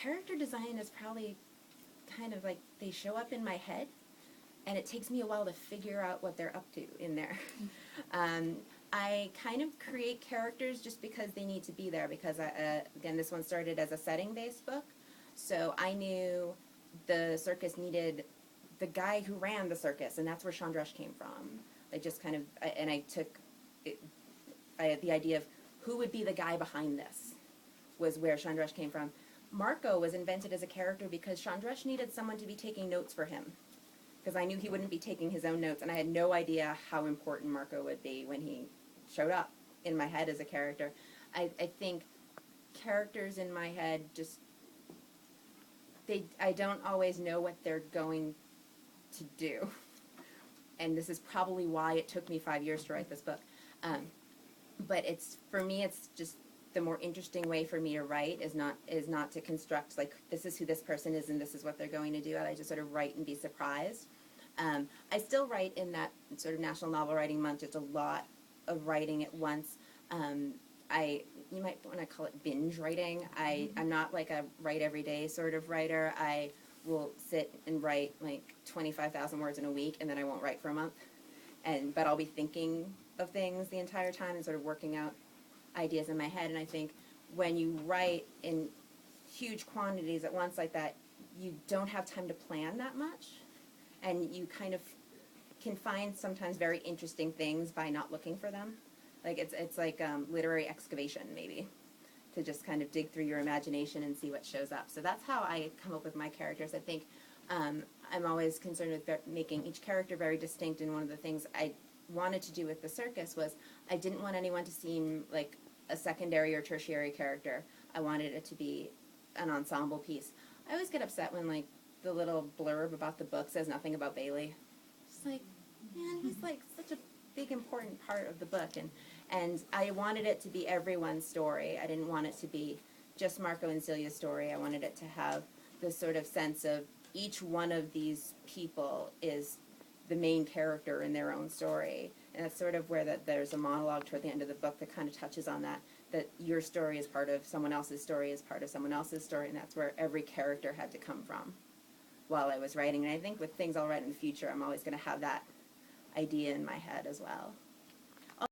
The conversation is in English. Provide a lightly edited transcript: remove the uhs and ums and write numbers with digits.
character design is probably kind of like they show up in my head, and it takes me a while to figure out what they're up to in there. I kind of create characters just because they need to be there, because, again, this one started as a setting-based book, so I knew the circus needed the guy who ran the circus, and that's where Chandresh came from. I just kind of, and I took the idea of who would be the guy behind this was where Chandresh came from. Marco was invented as a character because Chandresh needed someone to be taking notes for him, because I knew he wouldn't be taking his own notes, and I had no idea how important Marco would be when he showed up in my head as a character. I think characters in my head just, I don't always know what they're going to do. And this is probably why it took me 5 years to write this book. But for me, it's just the more interesting way for me to write is not to construct, like, this is who this person is and this is what they're going to do. I just sort of write and be surprised. I still write in that sort of National Novel Writing Month, just a lot of writing at once. You might want to call it binge writing. I'm not like a write every day sort of writer. I will sit and write like 25,000 words in a week, and then I won't write for a month. But I'll be thinking of things the entire time and sort of working out ideas in my head. And I think when you write in huge quantities at once like that, you don't have time to plan that much, and you kind of can find sometimes very interesting things by not looking for them. Like it's like literary excavation, maybe, to just kind of dig through your imagination and see what shows up. So that's how I come up with my characters. I think I'm always concerned with making each character very distinct, and one of the things I wanted to do with the circus was I didn't want anyone to seem like a secondary or tertiary character. I wanted it to be an ensemble piece. I always get upset when, like, the little blurb about the book says nothing about Bailey. Just like, man, he's like such a big important part of the book, and I wanted it to be everyone's story. I didn't want it to be just Marco and Celia's story. I wanted it to have this sort of sense of each one of these people is the main character in their own story, and that's sort of where there's a monologue toward the end of the book that kind of touches on that your story is part of someone else's story is part of someone else's story, and that's where every character had to come from while I was writing. And I think with things I'll write in the future, I'm always going to have that idea in my head as well.